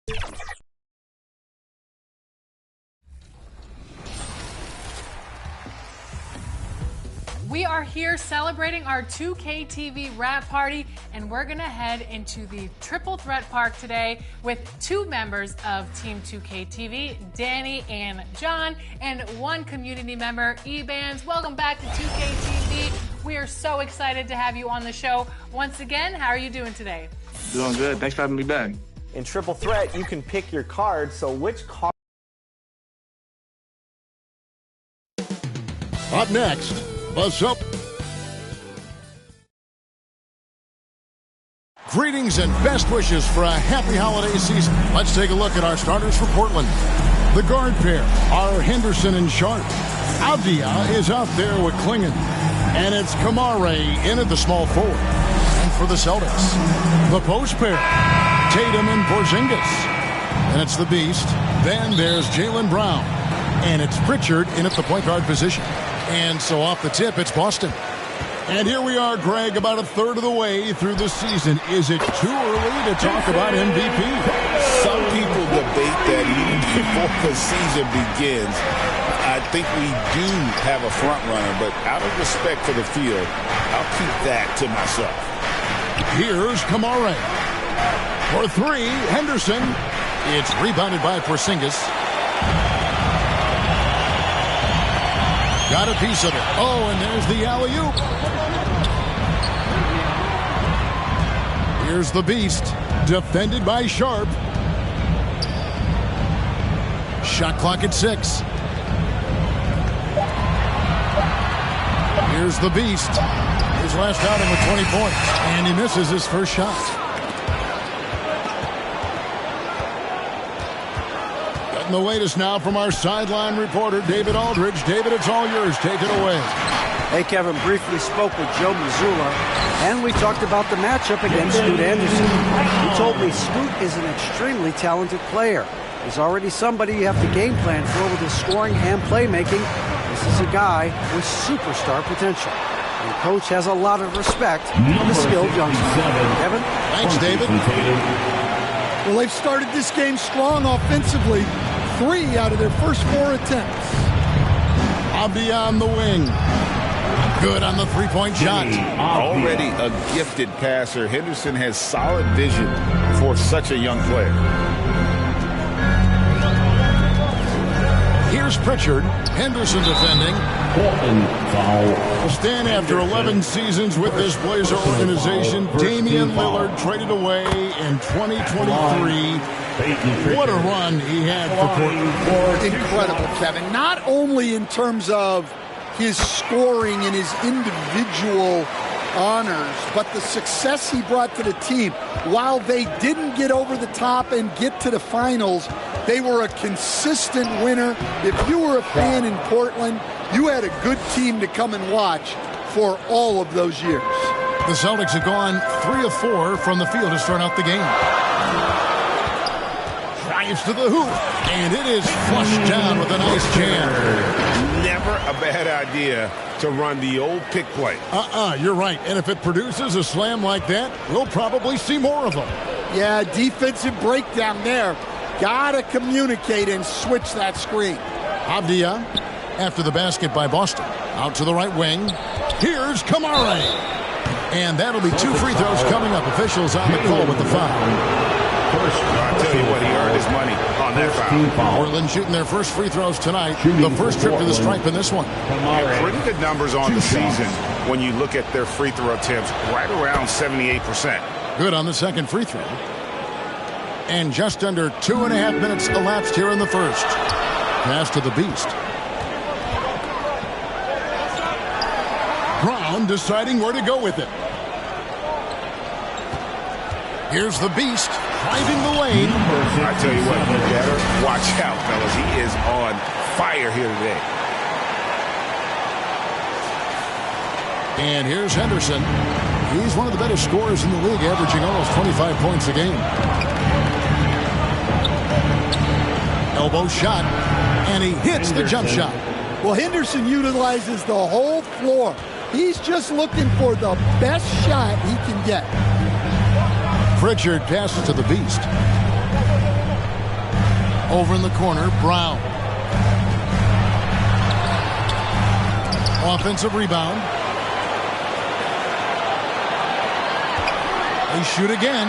We are here celebrating our 2K TV wrap party, and we're going to head into the Triple Threat Park today with two members of Team 2K TV, Danny and John, and one community member, Ebans. Welcome back to 2K TV. We are so excited to have you on the show once again. How are you doing today? Doing good. Thanks for having me back. In Triple Threat, you can pick your card. So which card? Up next, Buzz Up. Greetings and best wishes for a happy holiday season. Let's take a look at our starters for Portland. The guard pair are Henderson and Sharp. Avdia is out there with Klingon. And it's Kamare in at the small forward. And for the Celtics, the post pair, Tatum and Porzingis. And it's the Beast. Then there's Jaylen Brown. And it's Pritchard in at the point guard position. And so off the tip, it's Boston. And here we are, Greg, about a third of the way through the season. Is it too early to talk about MVP? Some people debate that even before the season begins. I think we do have a front runner, but out of respect for the field, I'll keep that to myself. Here's Kamare. For three, Henderson. It's rebounded by Porzingis. Got a piece of it. Oh, and there's the alley-oop. Here's the Beast, defended by Sharp. Shot clock at 6. Here's the Beast. His last outing with 20 points, and he misses his first shot. Getting the latest now from our sideline reporter, David Aldridge. David, it's all yours. Take it away. Hey, Kevin, briefly spoke with Joe Mazzulla, and we talked about the matchup against Scoot Anderson. He told me Scoot is an extremely talented player. He's already somebody you have to game plan for with his scoring and playmaking. This is a guy with superstar potential. And the coach has a lot of respect for the skilled youngster. Kevin? Thanks, David. Well, they've started this game strong offensively. 3 out of their first 4 attempts. Avdia on the wing. Good on the three-point shot. Already a gifted passer, Henderson has solid vision for such a young player. Here's Pritchard. Henderson defending. Stand after 11 seasons with this Blazer organization. Damian Lillard traded away in 2023. What a run he had for Portland. Incredible, Kevin. Not only in terms of his scoring and his individual honors, but the success he brought to the team. While they didn't get over the top and get to the finals, they were a consistent winner. If you were a fan in Portland, you had a good team to come and watch for all of those years. The Celtics have gone 3 of 4 from the field to start out the game. Drives to the hoop, and it is flushed down with a nice jam. Never a bad idea to run the old pick play. You're right. And if it produces a slam like that, we'll probably see more of them. Yeah, defensive breakdown there. Gotta communicate and switch that screen. Avdia after the basket by Boston. Out to the right wing. Here's Kamare. And that'll be 2 free throws coming up. Officials on the call with the foul. I'll tell you what, he earned his money on that foul. Portland shooting their first free throws tonight. The first trip to the stripe in this one. Yeah, pretty good numbers on the season when you look at their free throw attempts, right around 78%. Good on the second free throw. And just under 2.5 minutes elapsed here in the first. Pass to the Beast. Brown deciding where to go with it. Here's the Beast driving the lane. I tell you what, you better watch out, fellas. He is on fire here today. And here's Henderson. He's one of the better scorers in the league, averaging almost 25 points a game. Elbow shot, and he hits the jump shot. Well, Henderson utilizes the whole floor. He's just looking for the best shot he can get. Pritchard passes to the Beast. Over in the corner, Brown. Offensive rebound. They shoot again.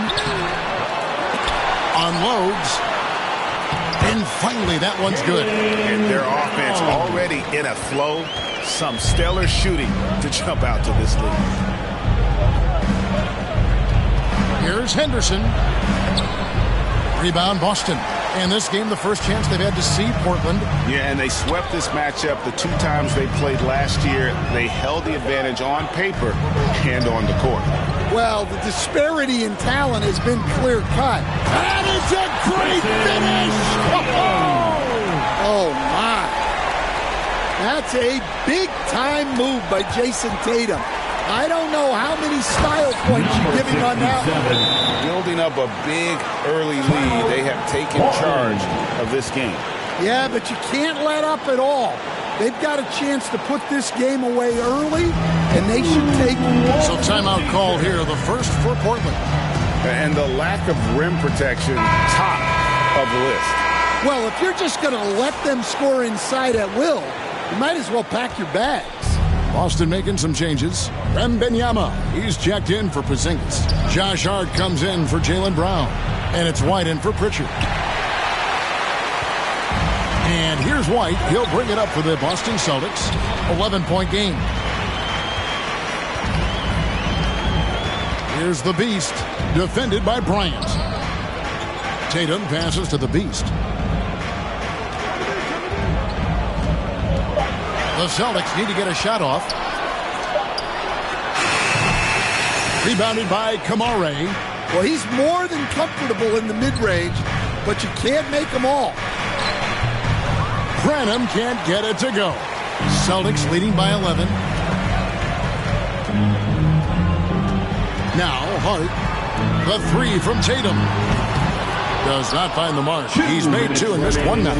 Unloads. And finally, that one's good. And their offense already in a flow. Some stellar shooting to jump out to this lead. Here's Henderson. Rebound, Boston. And this game, the first chance they've had to see Portland. Yeah, and they swept this matchup the 2 times they played last year. They held the advantage on paper and on the court. Well, the disparity in talent has been clear-cut. That is a great finish! Oh, my. That's a big-time move by Jason Tatum. I don't know how many style points you're giving on that one. Building up a big early lead, they have taken charge of this game. Yeah, but you can't let up at all. They've got a chance to put this game away early, and they should take it. So timeout call here, the first for Portland. And the lack of rim protection, top of the list. Well, if you're just going to let them score inside at will, you might as well pack your bags. Boston making some changes. Wembanyama, he's checked in for Porzingis. Josh Hart comes in for Jaylen Brown. And it's White in for Pritchard. And here's White. He'll bring it up for the Boston Celtics. 11-point game. Here's the Beast, defended by Bryant. Tatum passes to the Beast. The Celtics need to get a shot off. Rebounded by Kamare. Well, he's more than comfortable in the mid-range, but you can't make them all. Branham can't get it to go. Celtics leading by 11. Now Hart. The 3 from Tatum. Does not find the mark. He's made 2 and missed 1 now.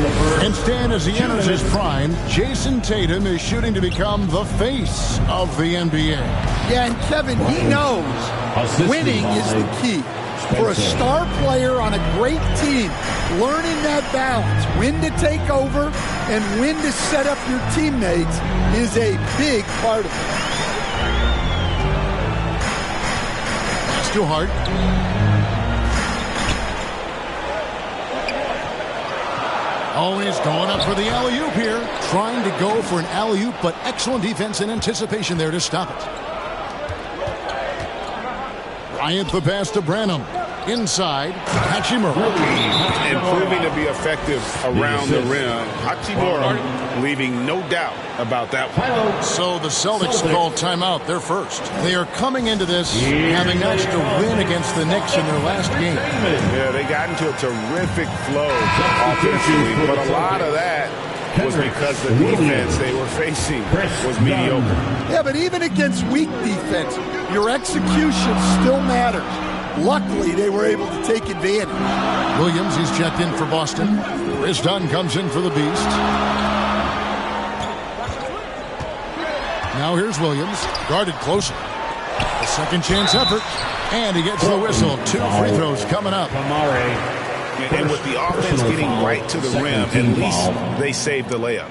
Instead, as he enters his prime, Jason Tatum is shooting to become the face of the NBA. Yeah, and Kevin, he knows winning is the key. For a star player on a great team, learning that balance, when to take over and when to set up your teammates, is a big part of it. That's too hard. Oh, he's going up for the alley-oop here. Trying to go for an alley-oop, but excellent defense and anticipation there to stop it. Bryant the pass to Branham. Inside, Hachimura. And proving to be effective around the rim. Hachimura leaving no doubt about that one. So the Celtics call timeout. They're first. They are coming into this having managed to win against the Knicks in their last game. Yeah, they got into a terrific flow offensively, but a lot of that was because the defense they were facing was mediocre. Yeah, but even against weak defense, your execution still matters. Luckily, they were able to take advantage. Williams, he's checked in for Boston. Chris Dunn comes in for the Beast. Now here's Williams, guarded closer. A second chance effort, and he gets the whistle. 2 free throws coming up. And with the offense getting right to the rim, at least they saved the layup.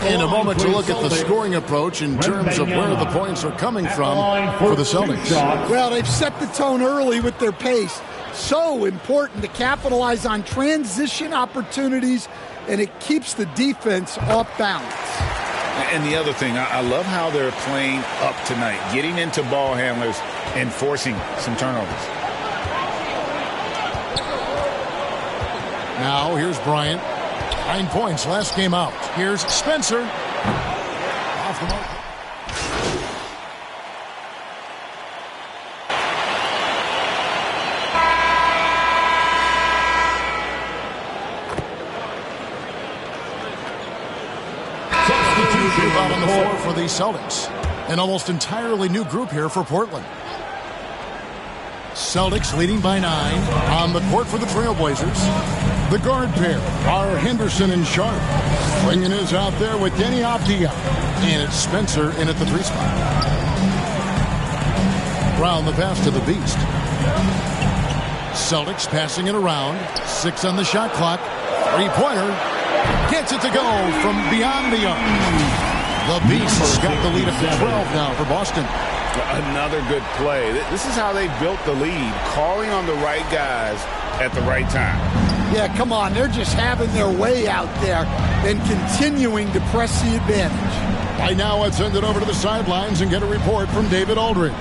In a moment to look at the scoring approach in terms of where the points are coming from for the Celtics. Well, they've set the tone early with their pace. So important to capitalize on transition opportunities, and it keeps the defense off balance. And the other thing, I love how they're playing up tonight, getting into ball handlers and forcing some turnovers. Now here's Bryant. 9 points last game out. Here's Spencer. Off the mark. Substitution out on the floor for the Celtics. An almost entirely new group here for Portland. Celtics leading by 9 on the court for the Trailblazers. The guard pair are Henderson and Sharp. Swinging is out there with Denny Avdia. And it's Spencer in at the 3 spot. Brown the pass to the Beast. Celtics passing it around. 6 on the shot clock. Three-pointer. Gets it to go from beyond the arc. The Beast's got the lead up to 12 now for Boston. Another good play. This is how they built the lead, calling on the right guys at the right time. Yeah, come on. They're just having their way out there and continuing to press the advantage. Right now, let's send it over to the sidelines and get a report from David Aldridge.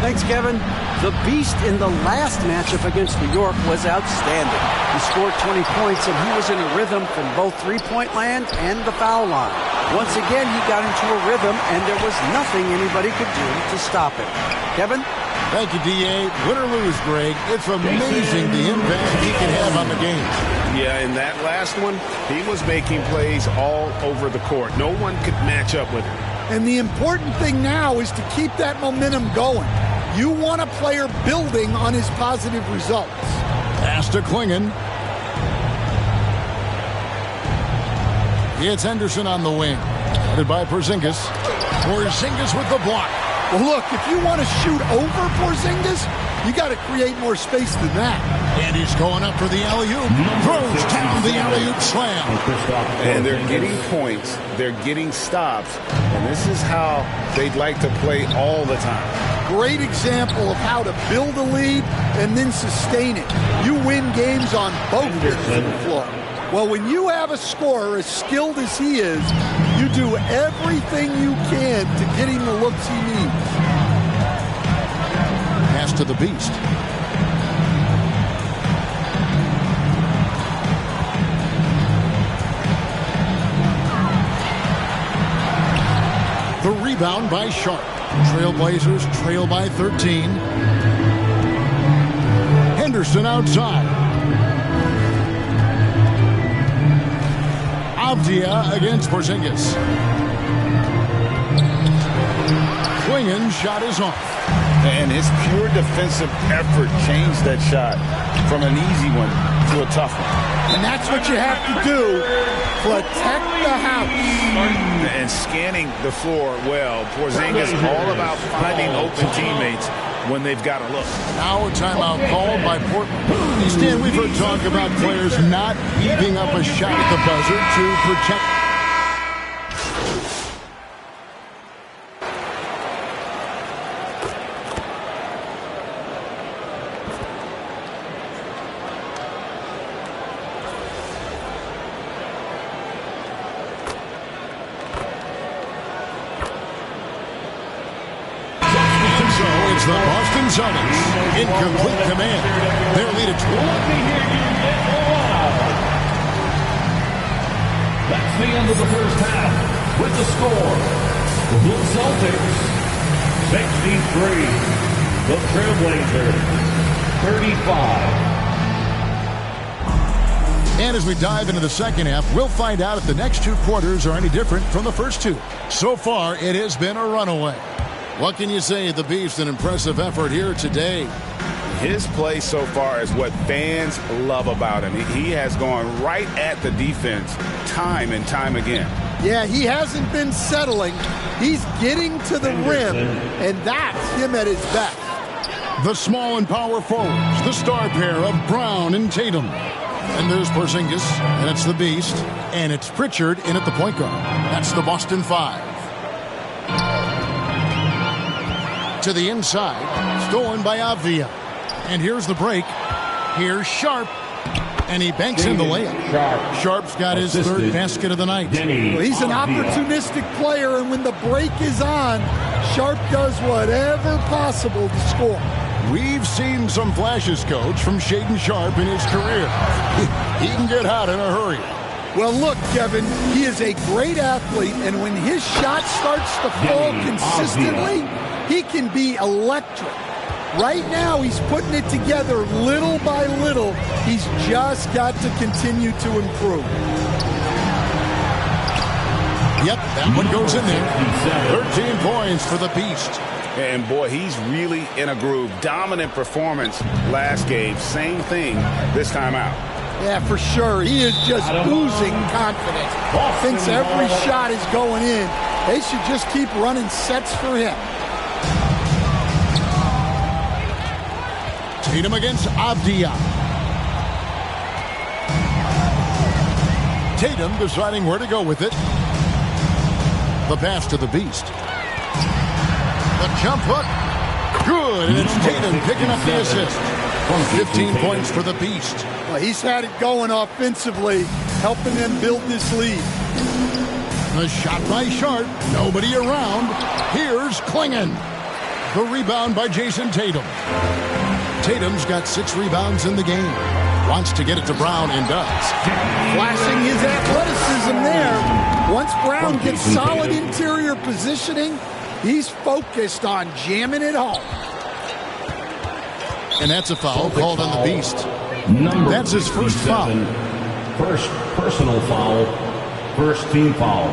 Thanks, Kevin. The Beast in the last matchup against New York was outstanding. He scored 20 points, and he was in a rhythm from both three-point land and the foul line. Once again, he got into a rhythm, and there was nothing anybody could do to stop him. Kevin? Thank you, D.A. Win or lose, Greg, it's amazing the impact he can have on the game. Yeah, in that last one, he was making plays all over the court. No one could match up with him. And the important thing now is to keep that momentum going. You want a player building on his positive results. Pass to Klingon. It's Henderson on the wing. Headed by Porzingis. Porzingis with the block. Well, look, if you want to shoot over Porzingis, you got to create more space than that. And he's going up for the alley-oop. Throws down the alley-oop slam. And they're getting points. They're getting stops. And this is how they'd like to play all the time. Great example of how to build a lead and then sustain it. You win games on both ends of the floor. Well, when you have a scorer as skilled as he is, you do everything you can to get him the looks he needs. Pass to the Beast. The rebound by Sharp. Trailblazers trail by 13. Henderson outside. Avdia against Porzingis. Klingon shot is off. And his pure defensive effort changed that shot from an easy one to a tough one. And that's what you have to do. Protect the house. And scanning the floor well. Porzingis all about finding open teammates when they've got a look. Now a timeout called by Portland. Stan, we've heard talk about players not heaving up a shot at the buzzer to protect. The Boston Celtics in complete command. Their lead at 12. That's the end of the first half with the score. The Blue Celtics 63. The Trailblazers 35. And as we dive into the second half, we'll find out if the next two quarters are any different from the first two. So far, it has been a runaway. What can you say? The Beast, an impressive effort here today. His play so far is what fans love about him. He has gone right at the defense time and time again. Yeah, he hasn't been settling. He's getting to the rim, and that's him at his best. The small and power forwards, the star pair of Brown and Tatum. And there's Porzingis, and it's the Beast, and it's Pritchard in at the point guard. That's the Boston Five. To the inside, stolen by Avdia. And here's the break. Here's Sharp, and he banks in the layup. Sharp's got his third basket of the night. Well, he's an opportunistic player, and when the break is on, Sharp does whatever possible to score. We've seen some flashes, Coach, from Shaedon Sharp in his career. He can get hot in a hurry. Well, look, Kevin, he is a great athlete, and when his shot starts to fall consistently, he can be electric. Right now, he's putting it together little by little. He's just got to continue to improve. Yep, that one goes in there. 13 points for the Beast. And, boy, he's really in a groove. Dominant performance last game. Same thing this time out. Yeah, for sure. He is just oozing confidence. Thinks every shot is going in. They should just keep running sets for him. Tatum against Avdia. Tatum deciding where to go with it. The pass to the Beast. The jump hook. Good, and it's Tatum picking up the assist. 15 points for the Beast. Well, he's had it going offensively, helping them build this lead. The shot by Sharp. Nobody around. Here's Klingon. The rebound by Jason Tatum. Tatum's got 6 rebounds in the game. Wants to get it to Brown and does. Flashing his athleticism there. Once Brown gets solid interior positioning, he's focused on jamming it home. And that's a foul called on the Beast. That's his first foul. First personal foul. First team foul.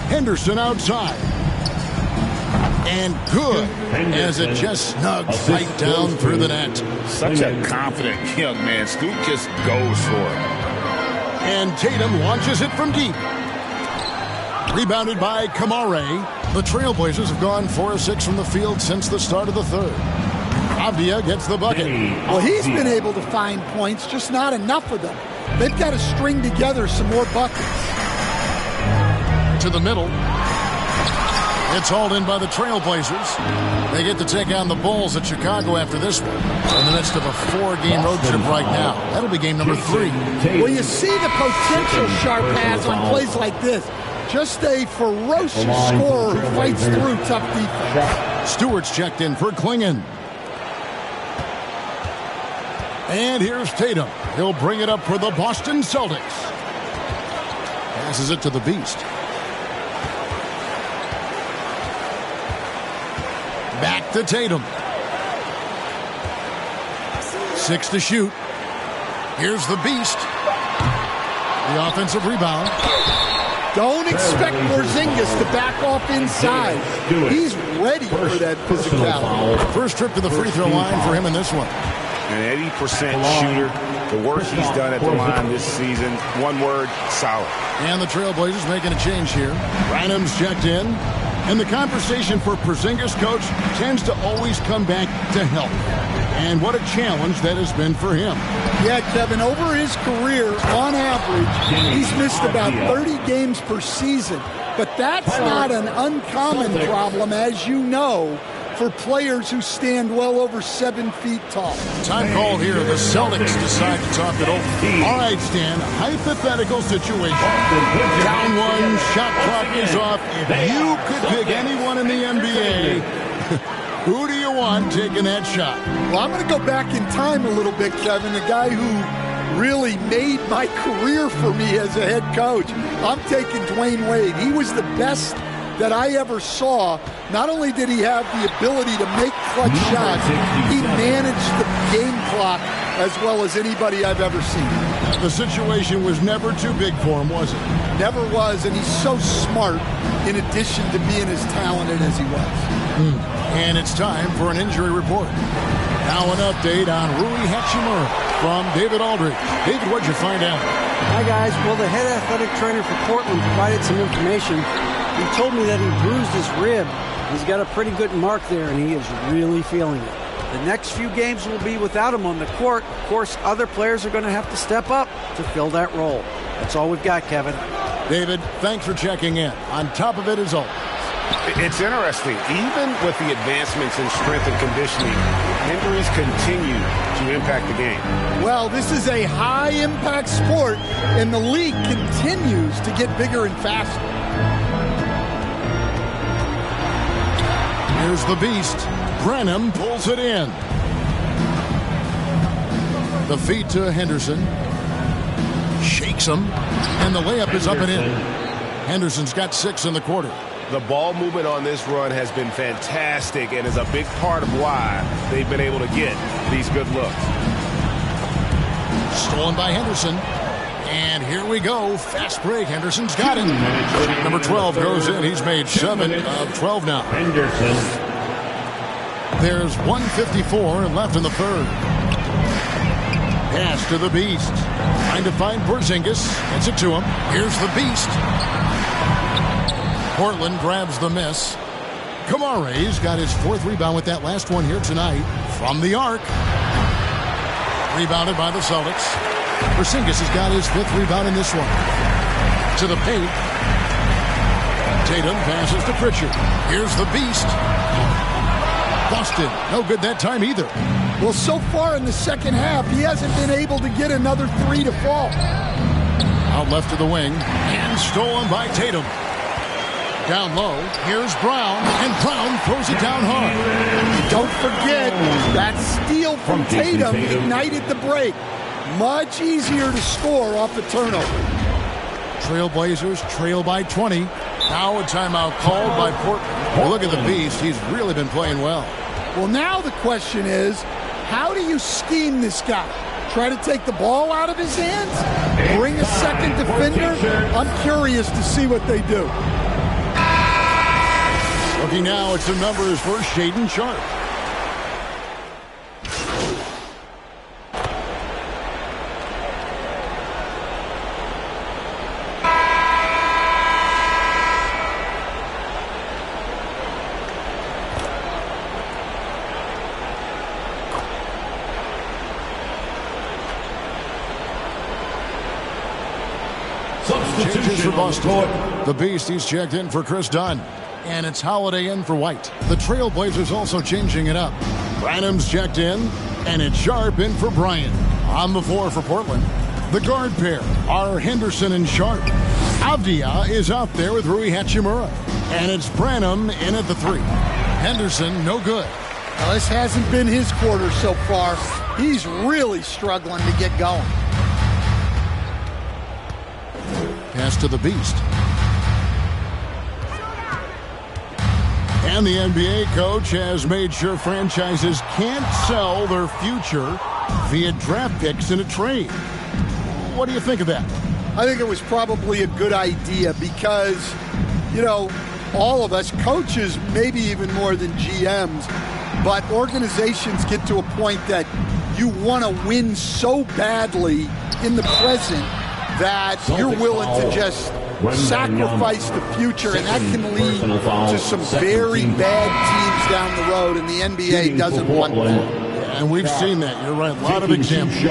Henderson outside. And good as it just snugs right down through the net. Such a confident young man. Scoot just goes for it. And Tatum launches it from deep. Rebounded by Kamare. The Trailblazers have gone 4 of 6 from the field since the start of the third. Avdia gets the bucket. Well, he's been able to find points, just not enough of them. They've got to string together some more buckets. To the middle. It's hauled in by the Trailblazers. They get to take on the Bulls at Chicago after this one. In the midst of a 4-game road trip right now. That'll be game number 3. Well, you see the potential Sharp has on plays like this. Just a ferocious scorer who fights through tough defense. Stewart's checked in for Klingon. And here's Tatum. He'll bring it up for the Boston Celtics. Passes it to the Beast. Back to Tatum. 6 to shoot. Here's the Beast. The offensive rebound. Don't expect Porzingis to back off inside. He's ready for that physicality. First trip to the free throw line for him in this one. An 80% shooter. The work he's done at the line this season. One word, solid. And the Trailblazers making a change here. Branham's checked in. And the conversation for Porzingis, coach, tends to always come back to health. And what a challenge that has been for him. Yeah, Kevin, over his career, on average, he's missed about 30 games per season. But that's not an uncommon problem, as you know, for players who stand well over 7 feet tall. Time call here. The Celtics decide to talk it over. All right, Stan, hypothetical situation. Down 1, shot clock is off. If you could pick anyone in the NBA, who do you want taking that shot? Well, I'm going to go back in time a little bit, Kevin. The guy who really made my career for me as a head coach. I'm taking Dwayne Wade. He was the best that I ever saw. Not only did he have the ability to make clutch shots, he managed the game clock as well as anybody I've ever seen. The situation was never too big for him, was it? Never was, and he's so smart in addition to being as talented as he was. And it's time for an injury report. Now an update on Rui Hachimura from David Aldridge. David, what'd you find out? Hi, guys. Well, the head athletic trainer for Portland provided some information. He told me that he bruised his rib. He's got a pretty good mark there, and he is really feeling it. The next few games will be without him on the court. Of course, other players are going to have to step up to fill that role. That's all we've got, Kevin. David, thanks for checking in. On top of it is all. It's interesting. Even with the advancements in strength and conditioning, injuries continue to impact the game. Well, this is a high-impact sport, and the league continues to get bigger and faster. Here's the Beast. Branham pulls it in. The feed to Henderson. Shakes him. And the layup is up and in. Henderson's got 6 in the quarter. The ball movement on this run has been fantastic and is a big part of why they've been able to get these good looks. Stolen by Henderson. And here we go. Fast break. Henderson's got it. Number 12 goes in. He's made 7 of 12 now. Henderson. There's 1:54 left in the third. Pass to the Beast. Trying to find Porzingis. Gets it to him. Here's the Beast. Portland grabs the miss. Kamare's got his 4th rebound with that last one here tonight. From the arc. Rebounded by the Celtics. Porzingis has got his 5th rebound in this one. To the paint. Tatum passes to Pritchard. Here's the beast. Boston, no good that time either. Well, so far in the second half, he hasn't been able to get another 3 to fall. Out left to the wing, and stolen by Tatum. Down low, here's Brown, and Brown throws it down hard. Don't forget, that steal from Tatum ignited the break. Much easier to score off a turnover. Trailblazers trail by 20. Now a timeout called by Portland. Well, look at the beast. He's really been playing well. Well, now the question is, how do you scheme this guy? Try to take the ball out of his hands? Bring a second defender? I'm curious to see what they do. Looking now at some numbers for Shaedon Sharpe. Changes for Boston. The beast, he's checked in for Chris Dunn. And it's Holiday in for White. The Trailblazers also changing it up. Branham's checked in, and it's Sharpe in for Bryant. On the floor for Portland, the guard pair are Henderson and Sharpe. Avdia is out there with Rui Hachimura. And it's Branham in at the 3. Henderson, no good. Now, this hasn't been his quarter so far. He's really struggling to get going. Pass to the beast. And the NBA coach has made sure franchises can't sell their future via draft picks in a trade. What do you think of that? I think it was probably a good idea because, you know, all of us, coaches, maybe even more than GMs, but organizations get to a point that you want to win so badly in the present that you're willing to just sacrifice the future, and that can lead to some very bad teams down the road, and the NBA doesn't want that. And we've seen that. You're right. A lot of examples.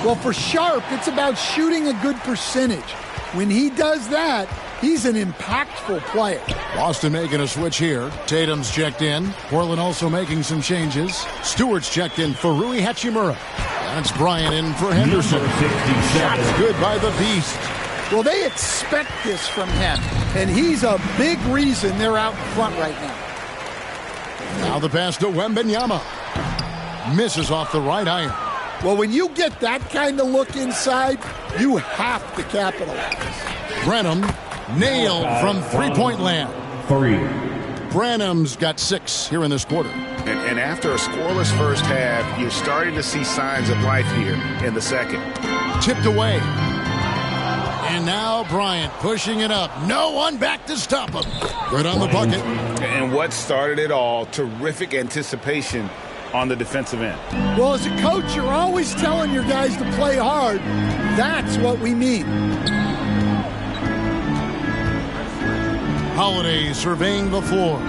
Well, for Sharpe, it's about shooting a good percentage. When he does that, he's an impactful player. Boston making a switch here. Tatum's checked in. Portland also making some changes. Stewart's checked in for Rui Hachimura. That's Bryant in for Henderson. Shots good by the beast. Well, they expect this from him, and he's a big reason they're out in front right now. Now the pass to Wembanyama. Misses off the right iron. Well, when you get that kind of look inside, you have to capitalize. Branham nailed from three-point land. 3. Branham's got 6 here in this quarter. And after a scoreless first half, you're starting to see signs of life here in the second. Tipped away. And now Bryant pushing it up. No one back to stop him. Good on the bucket. And what started it all, terrific anticipation on the defensive end. Well, as a coach, you're always telling your guys to play hard. That's what we mean. Holiday surveying the floor.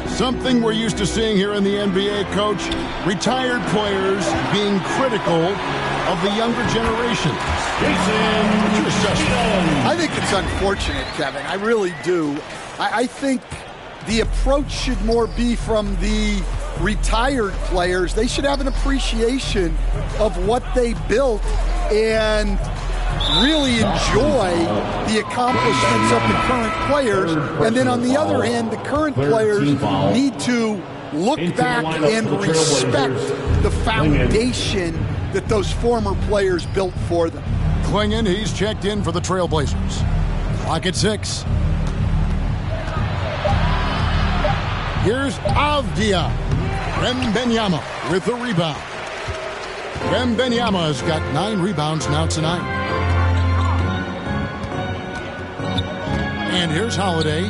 Something we're used to seeing here in the NBA, Coach. Retired players being critical of the younger generation. What's your assessment? I think it's unfortunate, Kevin. I really do. I think the approach should more be from the retired players. They should have an appreciation of what they built and really enjoy the accomplishments of the current players. And then on the other hand, the current players need to look back and respect the foundation that those former players built for them. Clingan, he's checked in for the Trailblazers. Clock at 6. Here's Avdia. Wembanyama with the rebound. Wembanyama's got 9 rebounds now tonight. And here's Holiday.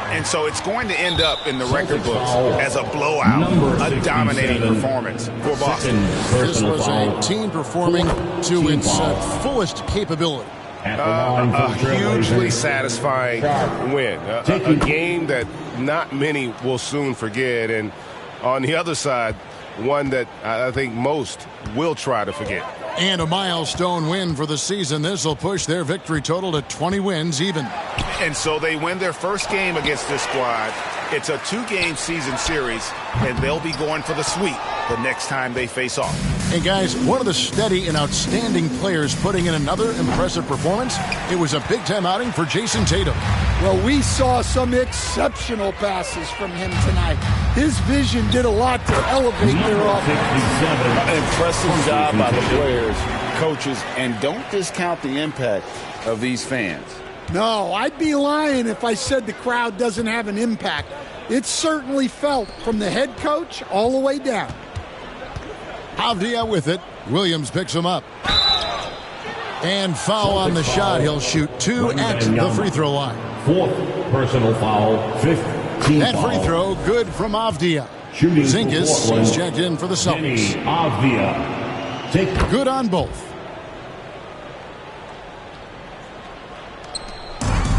And so it's going to end up in the record books as a blowout, a dominating performance for Boston. This was a team performing to its fullest capability. At the line A for the hugely Trailblazers, satisfying Sharp. win. A game that not many will soon forget. And on the other side, one that I think most will try to forget. And a milestone win for the season. This will push their victory total to 20 wins even. And so they win their first game against this squad. It's a 2-game season series, and they'll be going for the sweep the next time they face off. Hey guys, one of the steady and outstanding players putting in another impressive performance. It was a big-time outing for Jason Tatum. Well, we saw some exceptional passes from him tonight. His vision did a lot to elevate their offense. 67. An impressive job by the players, coaches, and don't discount the impact of these fans. No, I'd be lying if I said the crowd doesn't have an impact. It's certainly felt from the head coach all the way down. Avdia with it. Williams picks him up. And foul on the shot. He'll shoot 2 at the free throw line. 4th personal foul, 5th team That free foul. throw good from Avdia. Shooting for Zingas Portland, is checked in for the Denny Celtics. Avdia. Take Good on both.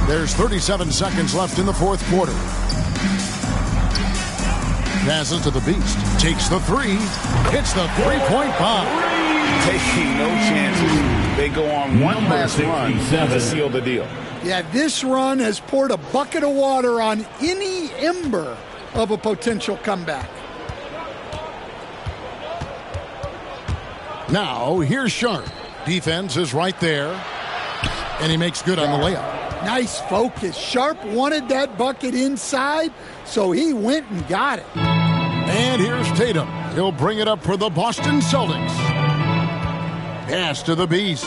There's 37 seconds left in the fourth quarter. Passes to the Beast. Takes the 3. Hits the three-point bomb. Taking no chances. They go on one Number last run 67. to seal the deal. Yeah, this run has poured a bucket of water on any ember of a potential comeback. Now, here's Sharp. Defense is right there. And he makes good on the layup. Nice focus. Sharp wanted that bucket inside, so he went and got it. And here's Tatum. He'll bring it up for the Boston Celtics. Pass to the Beast.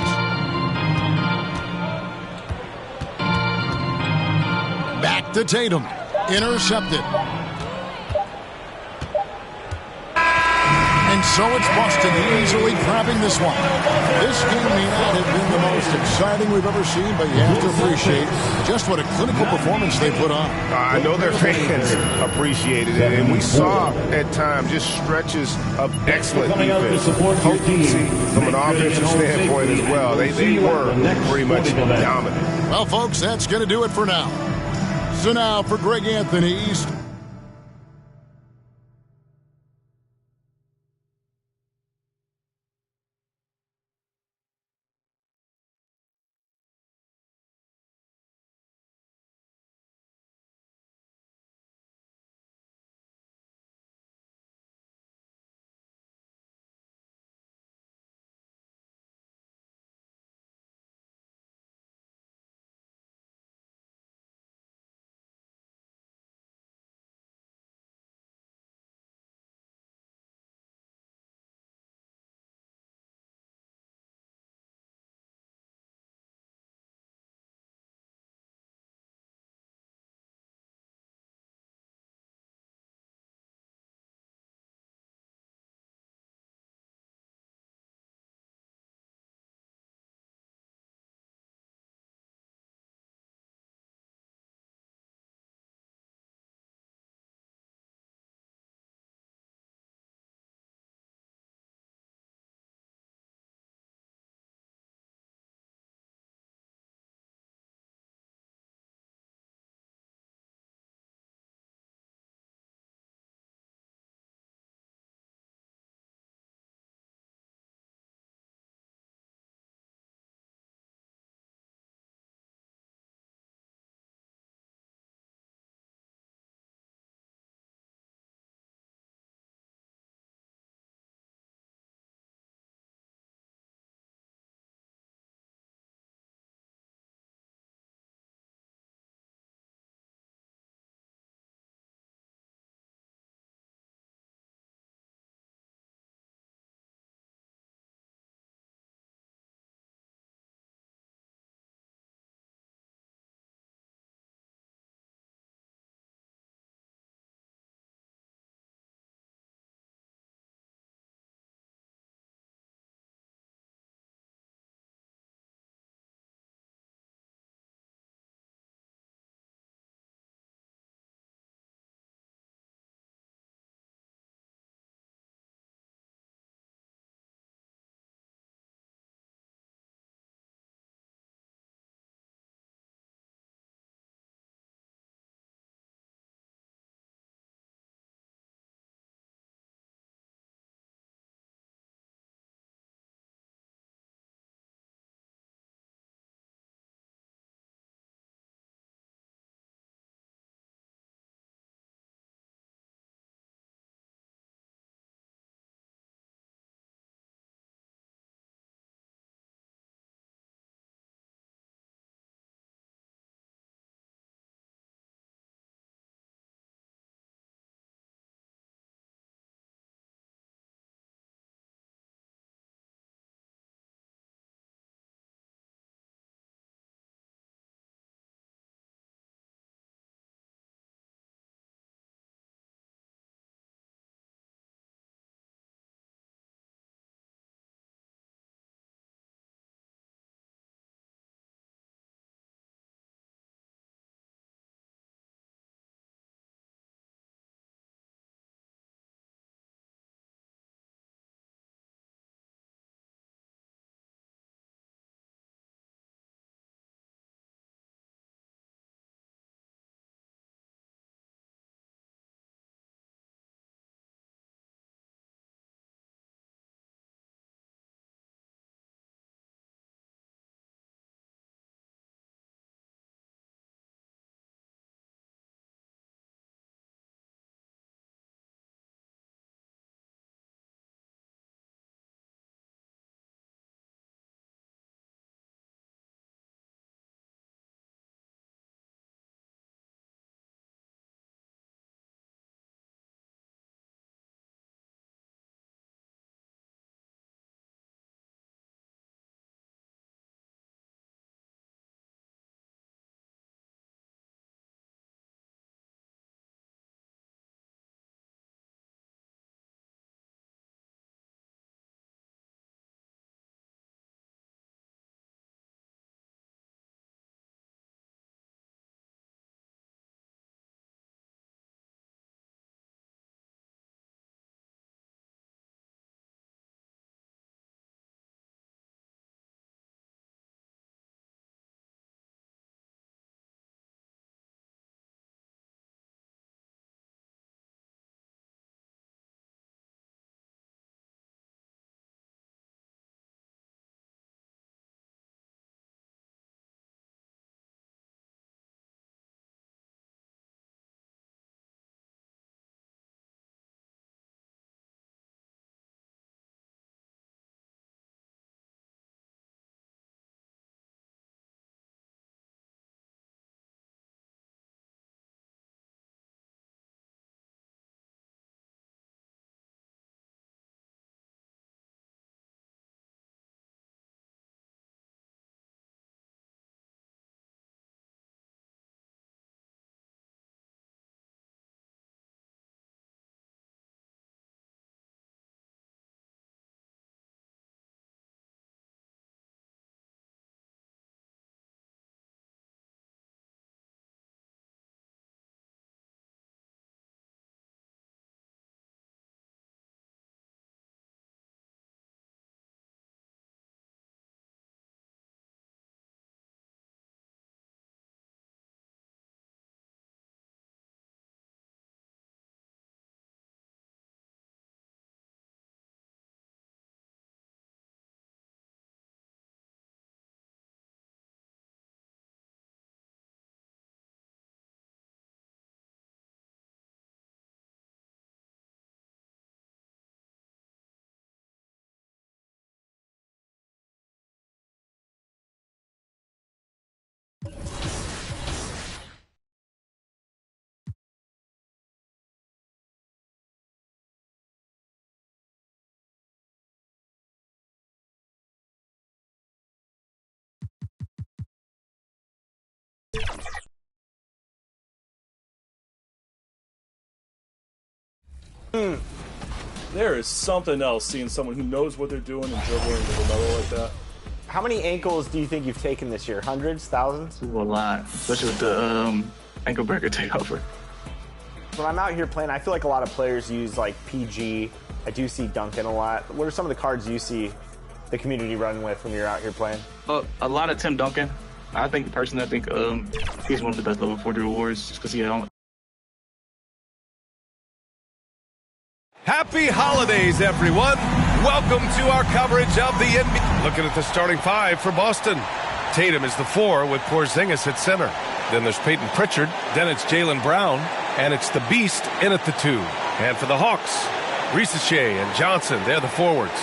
Back to Tatum. Intercepted. And so it's Boston easily grabbing this one. This game may not have been the most exciting we've ever seen, but you have to appreciate just what a clinical performance they put on. I know their fans appreciated it, and we saw at times just stretches of excellent Coming out to defense, support your team. potency from an offensive standpoint as well. They were pretty much dominant. Well, folks, that's going to do it for now. So now for Greg Anthony's There is something else seeing someone who knows what they're doing and dribbling with another like that. How many ankles do you think you've taken this year? Hundreds? Thousands? A lot, especially with the ankle breaker takeover. When I'm out here playing, I feel like a lot of players use like PG. I do see Duncan a lot. What are some of the cards you see the community running with when you're out here playing? A lot of Tim Duncan. I think he's one of the best level 40 rewards just because he had Happy holidays, everyone. Welcome to our coverage of the NBA. Looking at the starting five for Boston. Tatum is the 4 with Porzingis at center. Then there's Peyton Pritchard. Then it's Jaylen Brown. And it's the Beast in at the 2. And for the Hawks, Risacher and Johnson, they're the forwards.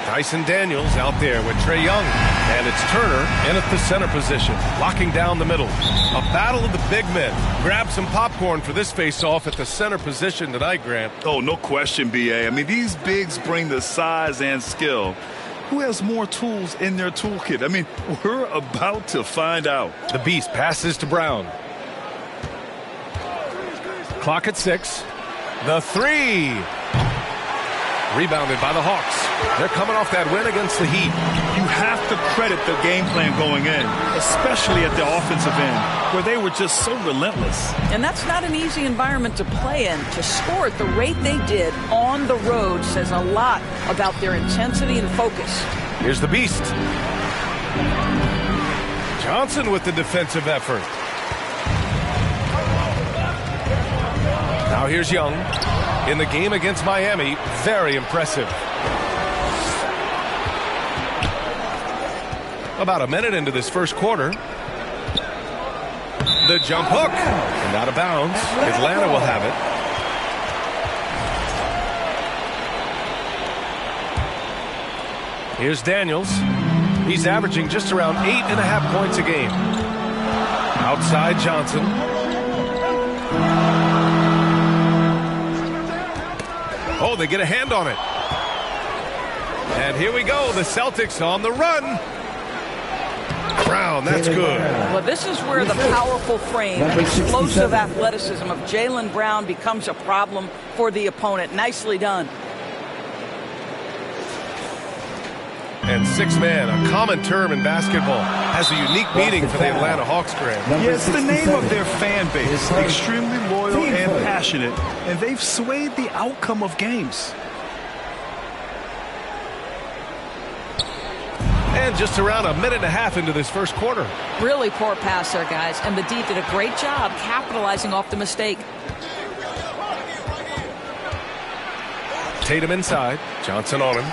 Dyson Daniels out there with Trae Young. And it's Turner in at the center position, locking down the middle. A battle of the big men. Grab some popcorn for this face-off at the center position tonight, Grant. Oh, no question, B.A. I mean, these bigs bring the size and skill. Who has more tools in their toolkit? I mean, we're about to find out. The Beast passes to Brown. Clock at 6. The 3. Rebounded by the Hawks. They're coming off that win against the Heat. You have to credit the game plan going in, especially at the offensive end, where they were just so relentless. And that's not an easy environment to play in. To score at the rate they did on the road says a lot about their intensity and focus. Here's the Beast. Johnson with the defensive effort. Now here's Young. In the game against Miami, very impressive. About a minute into this first quarter. The jump hook. And out of bounds. Atlanta will have it. Here's Daniels. He's averaging just around 8.5 points a game. Outside Johnson. Oh, they get a hand on it. And here we go. The Celtics on the run. Brown, that's good. Well, this is where the powerful frame and explosive athleticism of Jaylen Brown becomes a problem for the opponent. Nicely done. And 6-man, a common term in basketball, has a unique meaning for the Atlanta Hawks, Grant. Yeah, it's the name of their fan base. Extremely loyal and passionate, and they've swayed the outcome of games. And just around a minute and a half into this first quarter. Really poor pass there, guys, and the D did a great job capitalizing off the mistake. Tatum inside, Johnson on him.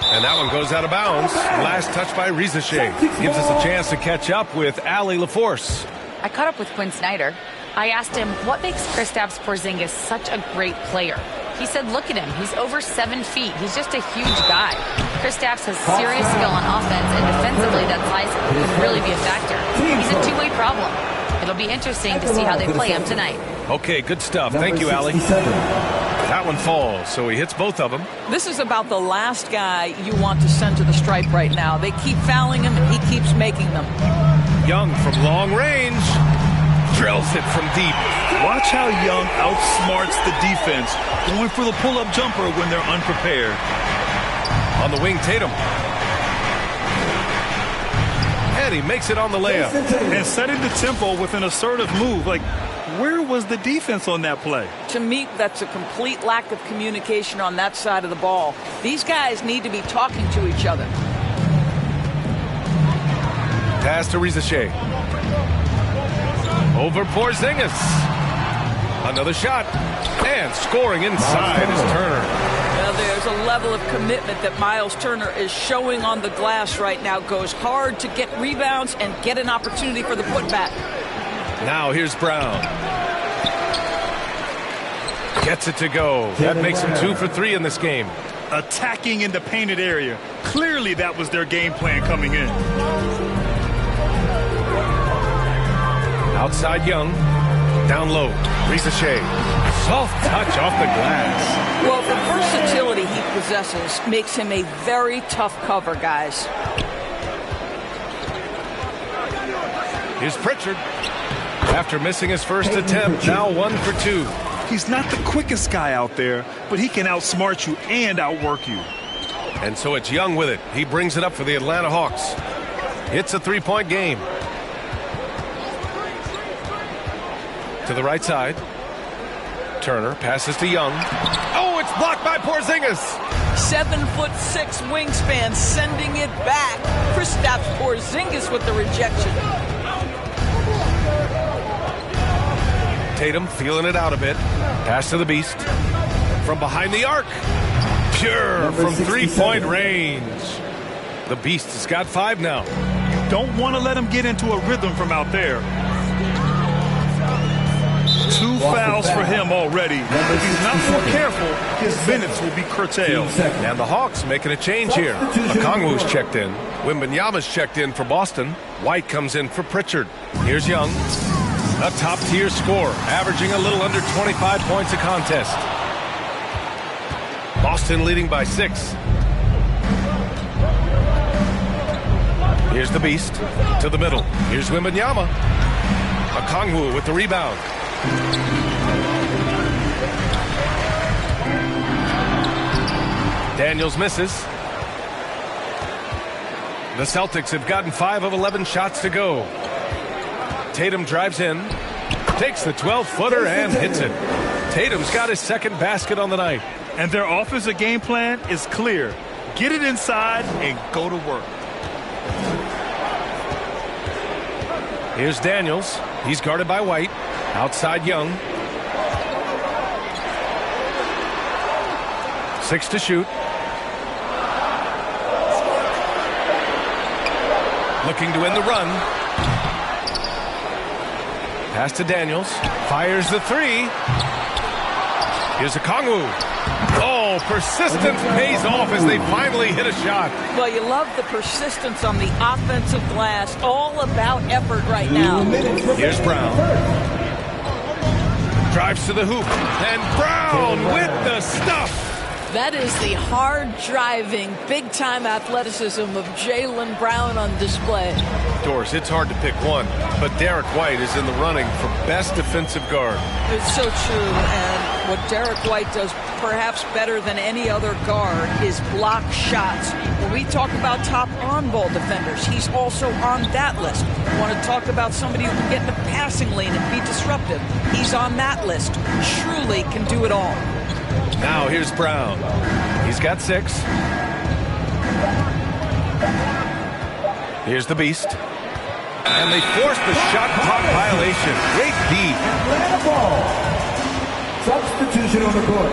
And that one goes out of bounds. Last touch by Risacher. Gives us a chance to catch up with Allie LaForce. I caught up with Quinn Snyder. I asked him, what makes Kristaps Porzingis such a great player? He said, look at him. He's over 7 feet. He's just a huge guy. Kristaps has serious skill on offense, and defensively, that size can really be a factor. He's a two-way problem. It'll be interesting to see how they play him tonight. Okay, good stuff. Thank you, Allie. That one falls, so he hits both of them. This is about the last guy you want to send to the stripe right now. They keep fouling him, and he keeps making them. Young from long range. Drills it from deep. Watch how Young outsmarts the defense, going for the pull-up jumper when they're unprepared. On the wing, Tatum. And he makes it on the layup. And setting the tempo with an assertive move. Like, where was the defense on that play? To me, that's a complete lack of communication on that side of the ball. These guys need to be talking to each other. Pass to Risacher. Over Porzingis. Another shot. And scoring inside is Turner. Well, there's a level of commitment that Miles Turner is showing on the glass right now. Goes hard to get rebounds and get an opportunity for the putback. Now here's Brown. Gets it to go. That makes him 2 for 3 in this game. Attacking in the painted area. Clearly that was their game plan coming in. Outside Young. Down low. Risacher. Soft touch off the glass. Well, the versatility he possesses makes him a very tough cover, guys. Here's Pritchard. After missing his first attempt, now 1 for 2. He's not the quickest guy out there, but he can outsmart you and outwork you. And so it's Young with it. He brings it up for the Atlanta Hawks. It's a three-point game. To the right side. Turner passes to Young. Oh, it's blocked by Porzingis. 7'6" wingspan, sending it back. Kristaps Porzingis with the rejection. Tatum feeling it out a bit. Pass to the Beast. From behind the arc. Pure from three-point range. The Beast has got 5 now. You don't want to let him get into a rhythm from out there. 2 fouls for him already. If he's not more careful, his minutes will be curtailed. And the Hawks making a change here. Okongwu's checked in. Wembanyama's checked in for Boston. White comes in for Pritchard. Here's Young. A top-tier scorer, averaging a little under 25 points a contest. Boston leading by 6. Here's the Beast to the middle. Here's Wembanyama. Okongwu with the rebound. Daniels misses. The Celtics have gotten 5 of 11 shots to go. Tatum drives in, takes the 12-footer and hits it. Tatum's got his second basket on the night. And their offensive game plan is clear. Get it inside and go to work. Here's Daniels. He's guarded by White. Outside Young. 6 to shoot. Looking to win the run. Pass to Daniels. Fires the 3. Here's Okongwu. Oh, persistence pays off as they finally hit a shot. Well, you love the persistence on the offensive glass. All about effort right now. Here's Brown. Drives to the hoop. And Brown with the stuff. That is the hard-driving, big-time athleticism of Jaylen Brown on display. Doris, it's hard to pick one, but Derek White is in the running for best defensive guard. It's so true, and what Derek White does perhaps better than any other guard is block shots. When we talk about top on-ball defenders, he's also on that list. We want to talk about somebody who can get in the passing lane and be disruptive. He's on that list. Truly can do it all. Now here's Brown. He's got 6. Here's the Beast. And they force the shot clock violation. Great D. Atlanta ball. Substitution on the court.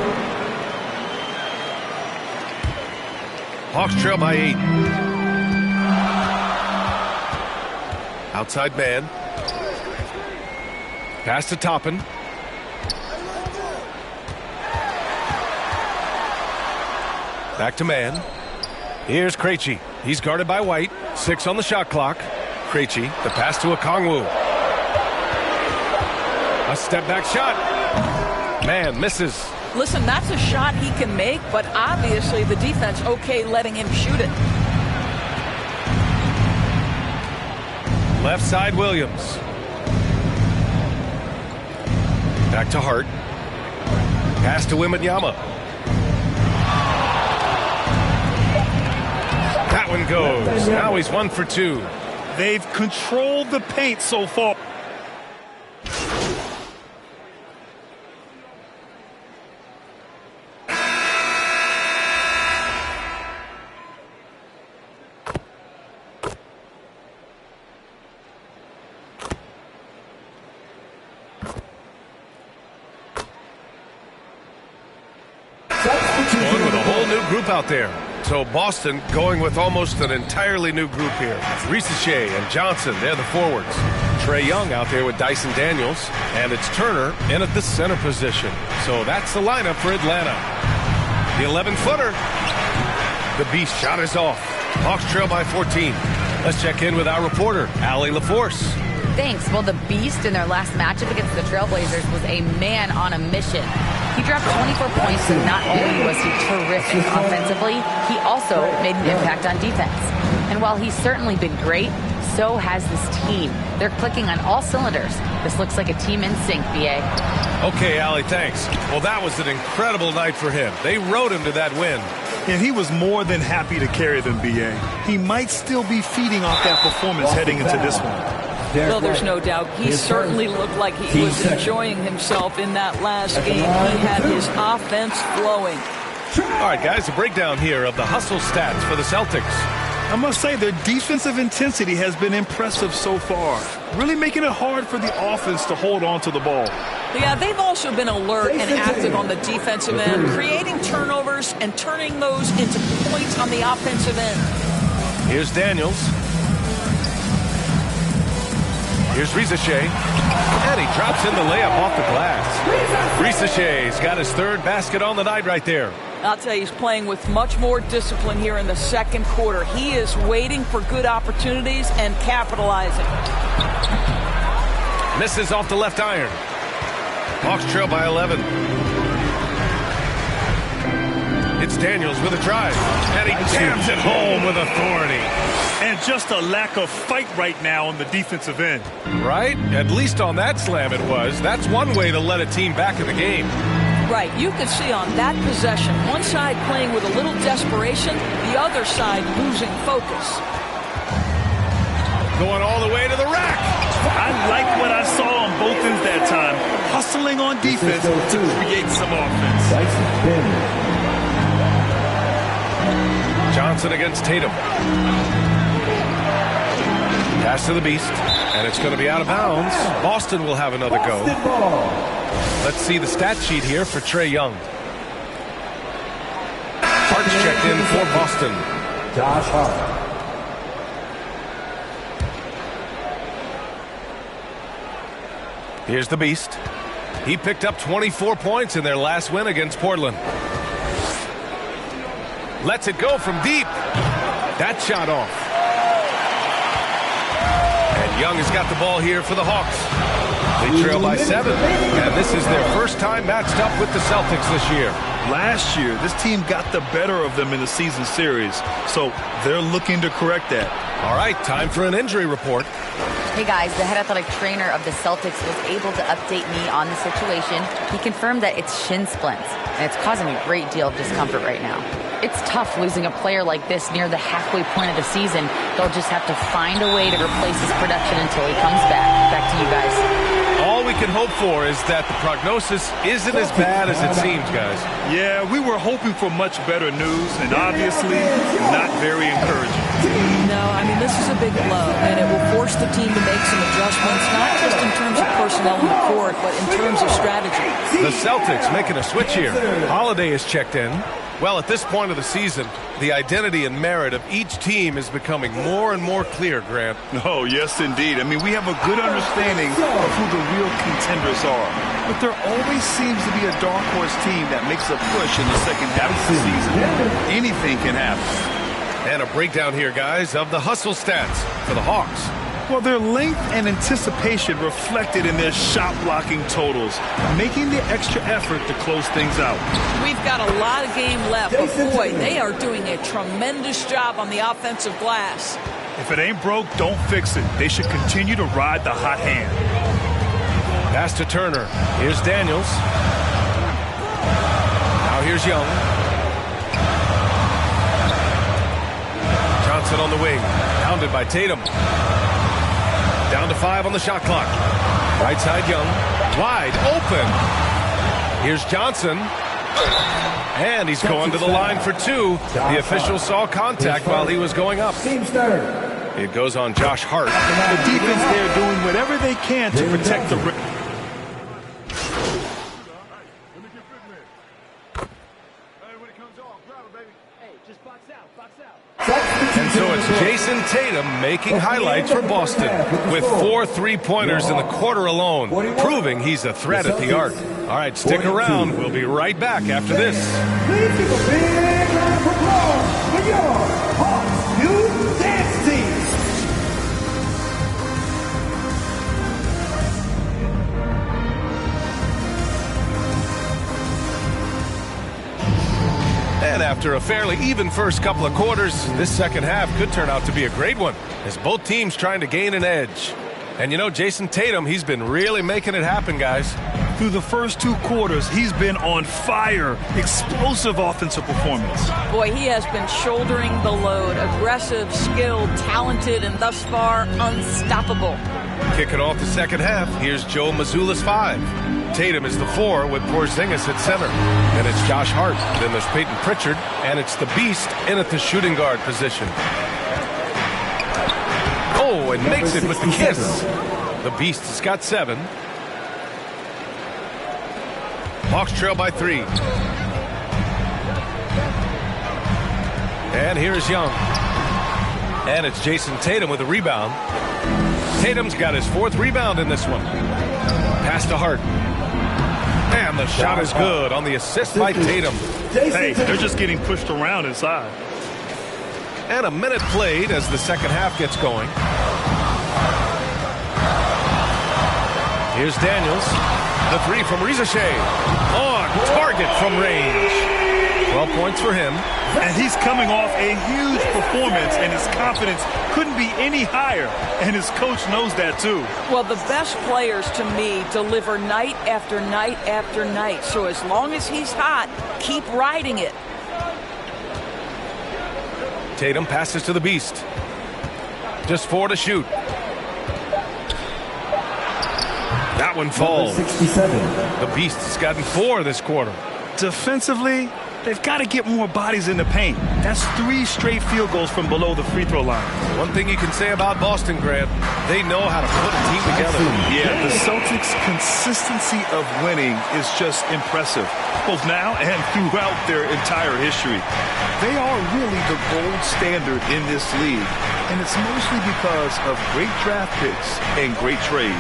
Hawks trail by 8. Outside man. Pass to Toppin. Back to man. Here's Krejci. He's guarded by White. 6 on the shot clock. Krejci, the pass to Okongwu. A step-back shot. Man misses. Listen, that's a shot he can make, but obviously the defense okay letting him shoot it. Left side Williams. Back to Hart. Pass to Wembanyama. That one goes. Now he's 1 for 2. They've controlled the paint so far. Going with a whole new group out there. So Boston going with almost an entirely new group here. Risacher and Johnson, they're the forwards. Trae Young out there with Dyson Daniels. And it's Turner in at the center position. So that's the lineup for Atlanta. The 11-footer. The Beast shot is off. Hawks trail by 14. Let's check in with our reporter, Allie LaForce. Thanks. Well, the Beast in their last matchup against the Trailblazers was a man on a mission. He dropped 24 points, and not only was he terrific offensively, he also made an impact on defense. And while he's certainly been great, so has this team. They're clicking on all cylinders. This looks like a team in sync, BA. Okay, Allie, thanks. Well, that was an incredible night for him. They rode him to that win. And he was more than happy to carry them, B.A. He might still be feeding off that performance heading into this one. Well, there's no doubt. He certainly looked like he was enjoying himself in that last game. He had his offense flowing. All right, guys, a breakdown here of the hustle stats for the Celtics. I must say, their defensive intensity has been impressive so far, really making it hard for the offense to hold on to the ball. Yeah, they've also been alert and active on the defensive end, creating turnovers and turning those into points on the offensive end. Here's Daniels. Here's Risacher. And he drops in the layup off the glass. Risacher's got his third basket on the night right there. I'll tell you, he's playing with much more discipline here in the second quarter. He is waiting for good opportunities and capitalizing. Misses off the left iron. Hawks trail by 11. It's Daniels with a drive. And he jams it home with authority. And just a lack of fight right now on the defensive end. Right? At least on that slam it was. That's one way to let a team back in the game. Right, you could see on that possession, one side playing with a little desperation, the other side losing focus. Going all the way to the rack. I like what I saw on both ends that time. Hustling on defense to create some offense. Johnson against Tatum. Pass to the Beast, and it's going to be out of bounds. Boston will have another go. Let's see the stat sheet here for Trae Young. Hart's checked in for Boston. Josh Hart. Here's the Beast. He picked up 24 points in their last win against Portland. Lets it go from deep. That shot off. And Young has got the ball here for the Hawks. They trail by 7, and this is their first time matched up with the Celtics this year. Last year, this team got the better of them in the season series, so they're looking to correct that. All right, time for an injury report. Hey guys, the head athletic trainer of the Celtics was able to update me on the situation. He confirmed that it's shin splints, and it's causing a great deal of discomfort right now. It's tough losing a player like this near the halfway point of the season. They'll just have to find a way to replace his production until he comes back. Back to you guys. All we can hope for is that the prognosis isn't as bad as it seems, guys. Yeah, we were hoping for much better news, and obviously not very encouraging. No, I mean, this is a big blow, and it will force the team to make some adjustments, not just in terms of personnel in the court, but in terms of strategy. The Celtics making a switch here. Holiday is checked in. Well, at this point of the season, the identity and merit of each team is becoming more and more clear, Grant. Oh, yes, indeed. I mean, we have a good understanding of who the real contenders are. But there always seems to be a dark horse team that makes a push in the second half of the season. Anything can happen. And a breakdown here, guys, of the hustle stats for the Hawks. Well, their length and anticipation reflected in their shot blocking totals, making the extra effort to close things out. We've got a lot of game left, but boy, they are doing a tremendous job on the offensive glass. If it ain't broke, don't fix it. They should continue to ride the hot hand. Pass to Turner. Here's Daniels. Now here's Young. Johnson on the wing. Pounded by Tatum. Down to 5 on the shot clock. Right side Young. Wide open. Here's Johnson. And he's going to the line for 2. The official saw contact while he was going up. It goes on Josh Hart. The defense there doing whatever they can to protect the rim. And so it's Jason Tatum making highlights for Boston with 4 3-pointers in the quarter alone, proving he's a threat at the arc. All right, stick around. We'll be right back after this. Please give a big round of applause for your Hawks new dance team. And after a fairly even first couple of quarters, this second half could turn out to be a great one as both teams trying to gain an edge. And you know, Jason Tatum, he's been really making it happen, guys. Through the first 2 quarters, he's been on fire. Explosive offensive performance. Boy, he has been shouldering the load. Aggressive, skilled, talented, and thus far, unstoppable. Kicking off the second half, here's Joe Mazzulla's 5. Tatum is the 4 with Porzingis at center. Then it's Josh Hart. Then there's Peyton Pritchard. And it's the Beast in at the shooting guard position. Oh, and makes it with the kiss. The Beast has got 7. Hawks trail by 3. And here's Young. And it's Jason Tatum with a rebound. Tatum's got his 4th rebound in this one. Pass to Hart. And the shot is good on the assist by Tatum. Hey, they're just getting pushed around inside. And a minute played as the second half gets going. Here's Daniels. The 3 from Rizashea. On target from range. 12 points for him. And he's coming off a huge performance, and his confidence couldn't be any higher. And his coach knows that, too. Well, the best players, to me, deliver night after night after night. So as long as he's hot, keep riding it. Tatum passes to the Beast. Just 4 to shoot. That one falls. The Beast has gotten 4 this quarter. Defensively, they've got to get more bodies in the paint. That's 3 straight field goals from below the free throw line. One thing you can say about Boston, Grant, they know how to put a team together. Yeah, the Celtics' consistency of winning is just impressive, both now and throughout their entire history. They are really the gold standard in this league, and it's mostly because of great draft picks and great trades.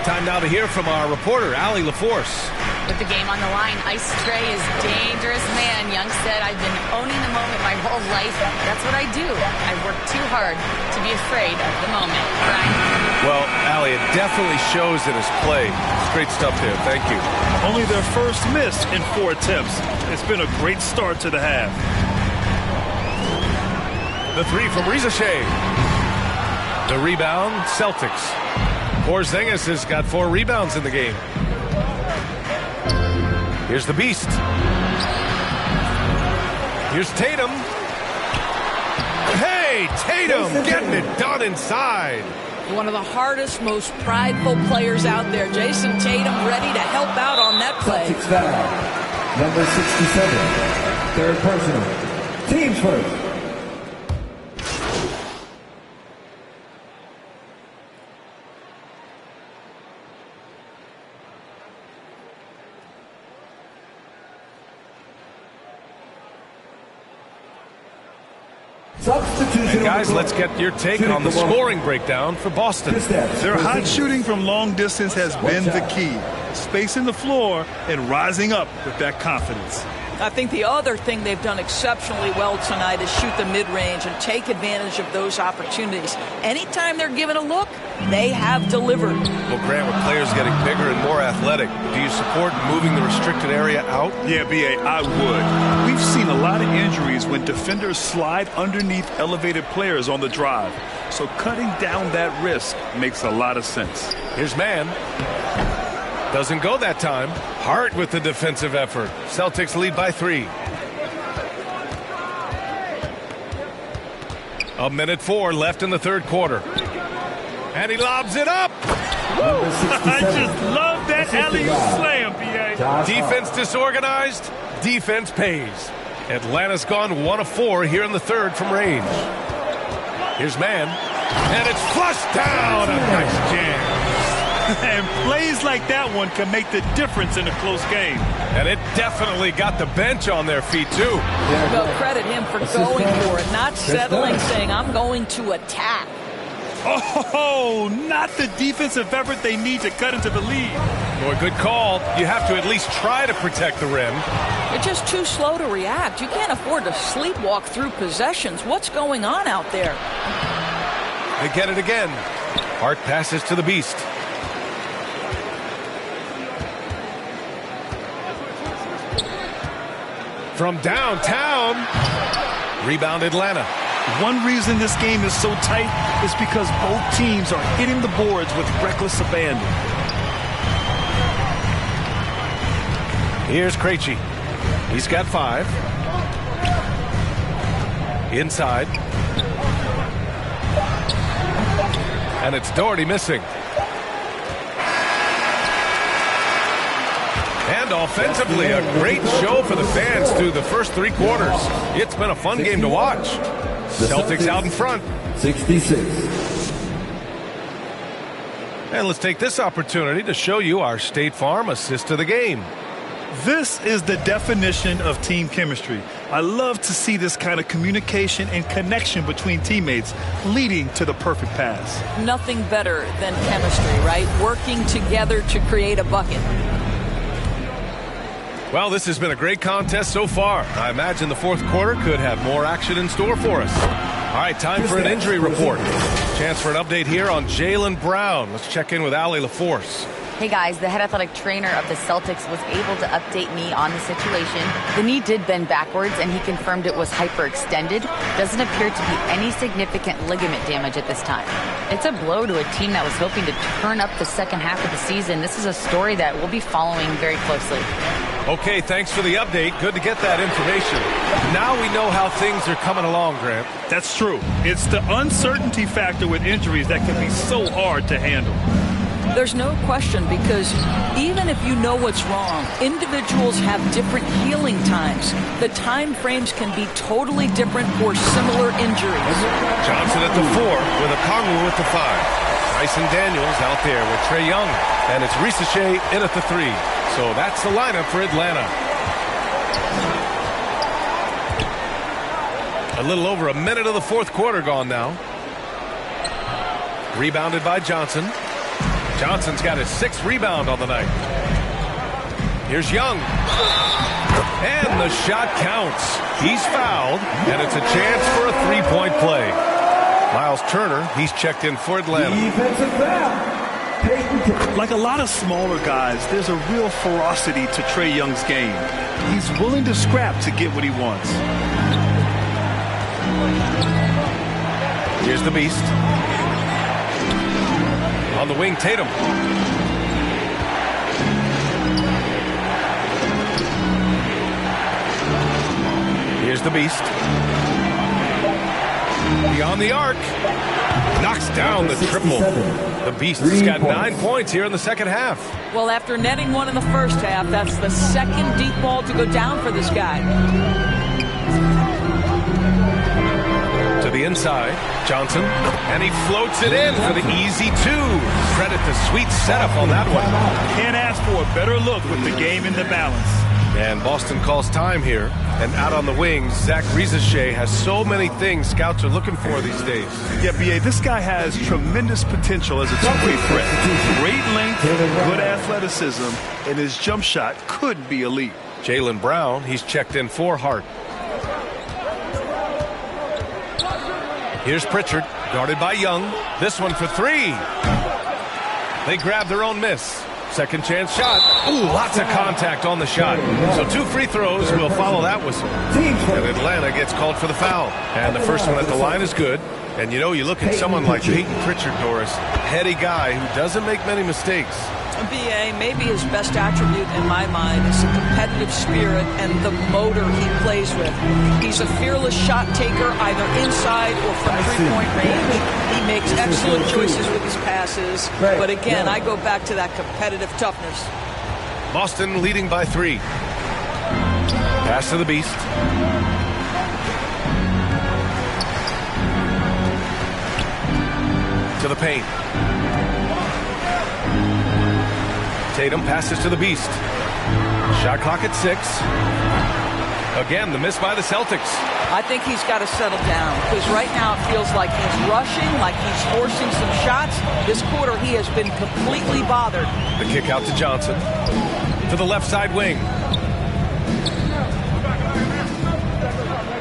Time now to hear from our reporter, Allie LaForce. With the game on the line, Ice Trey is dangerous man. Young said, I've been owning the moment my whole life. That's what I do. I work too hard to be afraid of the moment. Brian? Well, Allie, it definitely shows in his play. It's great stuff there. Thank you. Only their first miss in 4 attempts. It's been a great start to the half. The 3 from Rizashea. The rebound, Celtics. Porzingis has got 4 rebounds in the game. Here's the Beast. Here's Tatum. Hey, Tatum getting it done inside. One of the hardest, most prideful players out there. Jason Tatum ready to help out on that play. Celtics foul. Number 67. Third personal. Teams first. And guys, let's get your take on the scoring breakdown for Boston. Their hot shooting from long distance has been the key. Spacing the floor and rising up with that confidence. I think the other thing they've done exceptionally well tonight is shoot the mid-range and take advantage of those opportunities. Anytime they're given a look, they have delivered. Well, Grant, with players getting bigger and more athletic, do you support moving the restricted area out? Yeah, B.A., I would. We've seen a lot of injuries when defenders slide underneath elevated players on the drive. So cutting down that risk makes a lot of sense. Here's Mann. Doesn't go that time. Hart with the defensive effort. Celtics lead by 3. 1:04 left in the third quarter. And he lobs it up. I just love that alley-oop slam, B.A. Defense disorganized. Defense pays. Atlanta's gone 1 of 4 here in the third from range. Here's Mann. And it's flushed down. A nice jam. And plays like that one can make the difference in a close game. And it definitely got the bench on their feet, too. Well, credit him for going for it, not settling, saying, I'm going to attack. Oh, not the defensive effort they need to cut into the lead. Boy, good call. You have to at least try to protect the rim. You're just too slow to react. You can't afford to sleepwalk through possessions. What's going on out there? They get it again. Hart passes to the Beast. From downtown, rebound Atlanta. One reason this game is so tight is because both teams are hitting the boards with reckless abandon. Here's Krejci. He's got 5. Inside. And it's Doherty missing. And offensively, a great show for the fans through the first 3 quarters. It's been a fun game to watch. Celtics out in front. 66. And let's take this opportunity to show you our State Farm assist to the game. This is the definition of team chemistry. I love to see this kind of communication and connection between teammates leading to the perfect pass. Nothing better than chemistry, right? Working together to create a bucket. Well, this has been a great contest so far. I imagine the fourth quarter could have more action in store for us. All right, time for an injury report. Chance for an update here on Jaylen Brown. Let's check in with Allie LaForce. Hey guys, the head athletic trainer of the Celtics was able to update me on the situation. The knee did bend backwards and he confirmed it was hyperextended. Doesn't appear to be any significant ligament damage at this time. It's a blow to a team that was hoping to turn up the second half of the season. This is a story that we'll be following very closely. Okay, thanks for the update. Good to get that information. Now we know how things are coming along, Grant. That's true. It's the uncertainty factor with injuries that can be so hard to handle. There's no question, because even if you know what's wrong, individuals have different healing times. The time frames can be totally different for similar injuries. Johnson at the 4 with Okongwu at the 5. Bryson Daniels out there with Trae Young. And it's Risacher in at the 3. So that's the lineup for Atlanta. A little over a minute of the fourth quarter gone now. Rebounded by Johnson. Johnson's got his 6th rebound on the night. Here's Young. And the shot counts. He's fouled, and it's a chance for a 3-point play. Miles Turner, he's checked in for Atlanta. Defensive foul. Like a lot of smaller guys, there's a real ferocity to Trae Young's game. He's willing to scrap to get what he wants. Here's the Beast. On the wing, Tatum. Here's the Beast. Beyond the arc. Knocks down the triple. The Beast has got 9 points here in the second half. Well, after netting one in the first half, that's the second deep ball to go down for this guy. To the inside, Johnson, and he floats it in for the easy 2. Credit the sweet setup on that one. Can't ask for a better look with the game in the balance. And Boston calls time here. And out on the wings, Zach Risacher has so many things scouts are looking for these days. Yeah, B.A., this guy has tremendous potential as a two-way threat. Great length, good athleticism, and his jump shot could be elite. Jaylen Brown, he's checked in for Hart. Here's Pritchard, guarded by Young. This one for 3. They grab their own miss. Second chance shot. Ooh, lots of contact on the shot. So 2 free throws will follow that whistle. And Atlanta gets called for the foul. And the first one at the line is good. And you know, you look at someone like Peyton Pritchard, Doris, heady guy who doesn't make many mistakes. B.A., maybe his best attribute in my mind is the competitive spirit and the motor he plays with. He's a fearless shot taker, either inside or from 3-point range. He makes excellent choices with his passes. But again, I go back to that competitive toughness. Boston leading by 3. Pass to the Beast. To the paint. Tatum passes to the Beast. Shot clock at 6. Again, the miss by the Celtics. I think he's got to settle down, because right now it feels like he's rushing, like he's forcing some shots. This quarter he has been completely bothered. The kick out to Johnson. To the left side wing.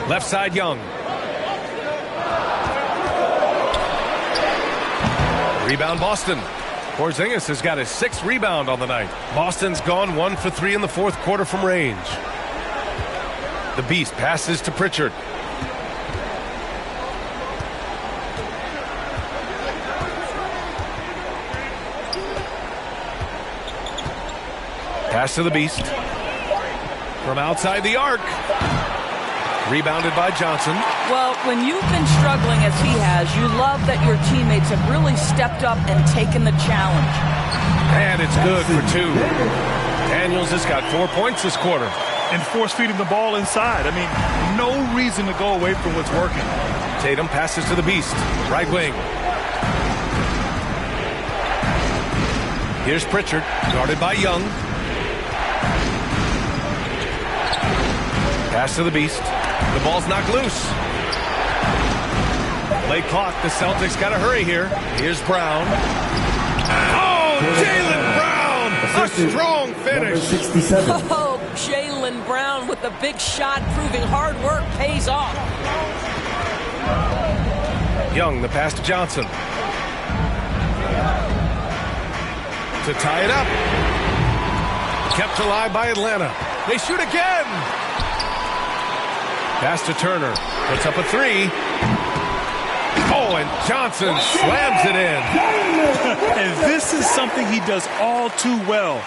Left side Young. Rebound Boston. Porzingis has got his 6th rebound on the night. Boston's gone 1 for 3 in the fourth quarter from range. The Beast passes to Pritchard. Pass to the Beast. from outside the arc. Rebounded by Johnson. Well, when you've been struggling as he has, you love that your teammates have really stepped up and taken the challenge. And it's good for 2. Daniels has got 4 points this quarter. And force feeding the ball inside. I mean, no reason to go away from what's working. Tatum passes to the Beast, right wing. Here's Pritchard, guarded by Young. Pass to the Beast. The ball's knocked loose. Late clock. The Celtics got to hurry here. Here's Brown. Oh, Jaylen Brown! A strong finish. 67. Oh, Jaylen Brown with a big shot, proving hard work pays off. Young, the pass to Johnson. To tie it up. Kept alive by Atlanta. They shoot again. Pass to Turner. Puts up a 3. Oh, and Johnson slams it in. And this is something he does all too well.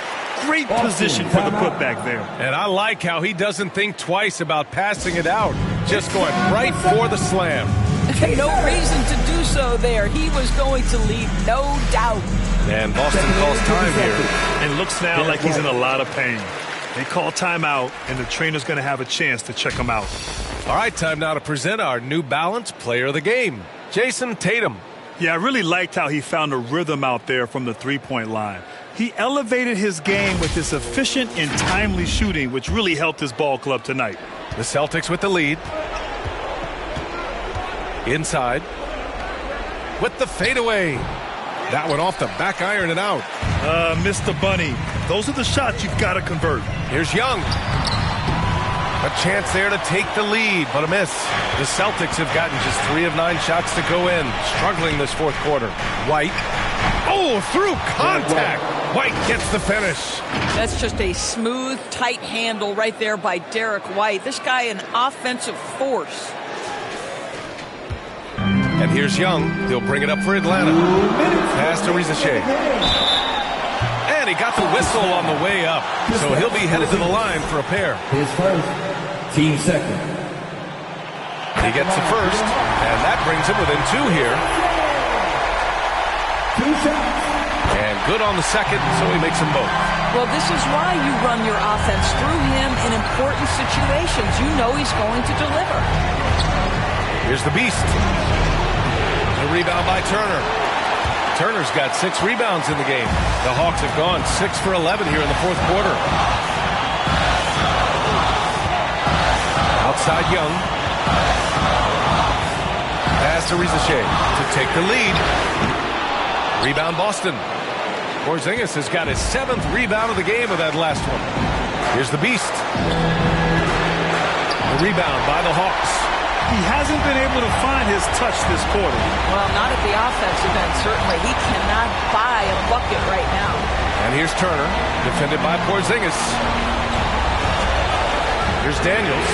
Great position for the putback there. And I like how he doesn't think twice about passing it out. Just going right for the slam. No reason to do so there. He was going to lead, no doubt. And Boston calls time here. And looks now like he's in a lot of pain. They call timeout, and the trainer's going to have a chance to check him out. All right, time now to present our New Balance Player of the Game, Jason Tatum. Yeah, I really liked how he found a rhythm out there from the three-point line. He elevated his game with his efficient and timely shooting, which really helped his ball club tonight. The Celtics with the lead. Inside. With the fadeaway. That one off the back iron and out. Mr. Bunny, those are the shots you've got to convert. Here's Young. A chance there to take the lead, but a miss. The Celtics have gotten just 3 of 9 shots to go in. Struggling this fourth quarter. White. Oh, through contact. White gets the finish. That's just a smooth, tight handle right there by Derek White. This guy an offensive force. And here's Young. He'll bring it up for Atlanta. Pass to Rizachet. And he got the whistle on the way up. So he'll be headed to the line for a pair. His first, team second. He gets the first, and that brings him within 2 here. 2 shots. And good on the second, so he makes them both. Well, this is why you run your offense through him in important situations. You know he's going to deliver. Here's the Beast. The rebound by Turner. Turner's got 6 rebounds in the game. The Hawks have gone 6 for 11 here in the fourth quarter. Outside Young. Pass to Rizachet to take the lead. Rebound Boston. Porzingis has got his 7th rebound of the game with that last one. Here's the Beast. The rebound by the Hawks. He hasn't been able to find his touch this quarter. Well, not at the offensive end, certainly. He cannot buy a bucket right now. And here's Turner, defended by Porzingis. Here's Daniels.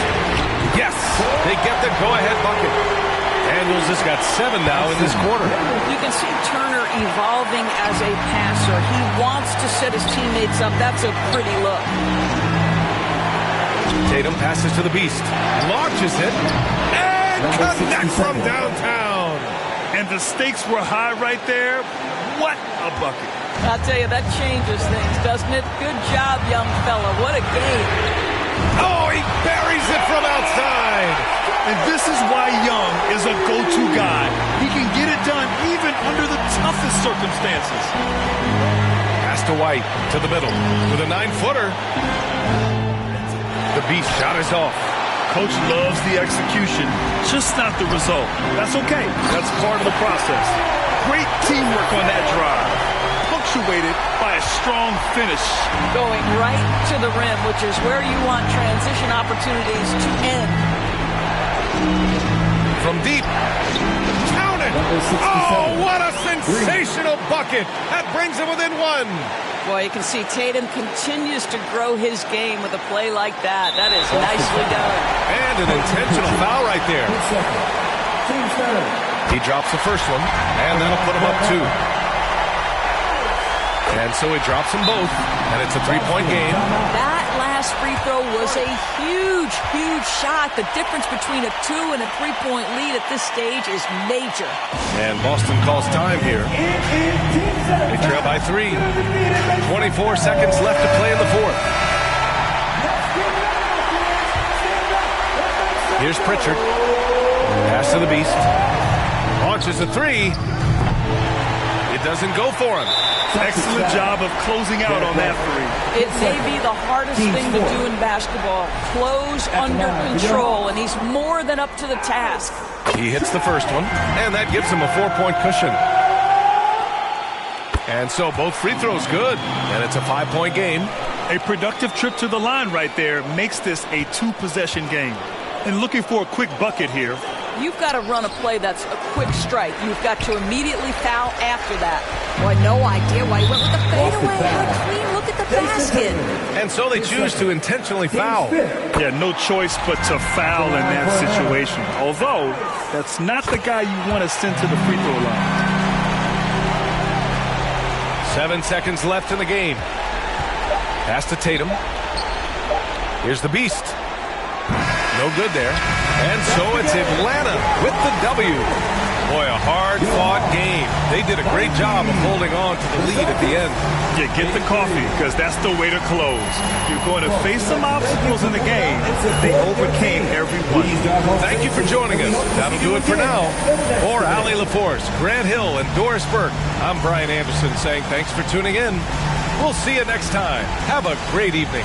Yes, they get the go-ahead bucket. Daniels has got 7 now in this quarter. You can see Turner evolving as a passer. He wants to set his teammates up. That's a pretty look. Tatum passes to the Beast. Launches it. And connects from downtown. And the stakes were high right there. What a bucket. I'll tell you, that changes things, doesn't it? Good job, young fella. What a game. Oh, he buries it from outside. And this is why Young is a go-to guy. He can get it done even under the toughest circumstances. Pass to White, to the middle, with a 9-footer. The Beast shot is off. Coach loves the execution, just not the result. That's okay. That's part of the process. Great teamwork on that drive. Punctuated by a strong finish. Going right to the rim, which is where you want transition opportunities to end. From deep. Count it! Oh, what a sensational bucket! That brings him within 1. Boy, you can see Tatum continues to grow his game with a play like that. That is nicely done. And an intentional foul right there. He drops the first one, and that'll put him up 2. And so he drops them both, and it's a 3-point game. That last last free throw was a huge, huge shot. The difference between a 2 and a 3-point lead at this stage is major. And Boston calls time here. They trail by 3. 24 seconds left to play in the fourth. Here's Pritchard. Pass to the Beast. Launches a 3. It doesn't go for him. Excellent job of closing out on that 3. It may be the hardest thing to do in basketball. Close under control, and he's more than up to the task. He hits the first one, and that gives him a 4-point cushion. And so both free throws good, and it's a 5-point game. A productive trip to the line right there makes this a 2-possession game. And looking for a quick bucket here. You've got to run a play that's a quick strike. You've got to immediately foul after that. Boy, no idea why he went with the fadeaway. How clean, look at the basket. And so they choose to intentionally foul. Yeah, no choice but to foul in that situation. Although, that's not the guy you want to send to the free throw line. 7 seconds left in the game. Pass to Tatum. Here's the Beast. No good there. And so it's Atlanta with the W. Boy, a hard-fought game. They did a great job of holding on to the lead at the end. Yeah, get the coffee, because that's the way to close. You're going to face some obstacles in the game. They overcame every one. Thank you for joining us. That'll do it for now. For Allie LaForce, Grant Hill, and Doris Burke, I'm Brian Anderson saying thanks for tuning in. We'll see you next time. Have a great evening.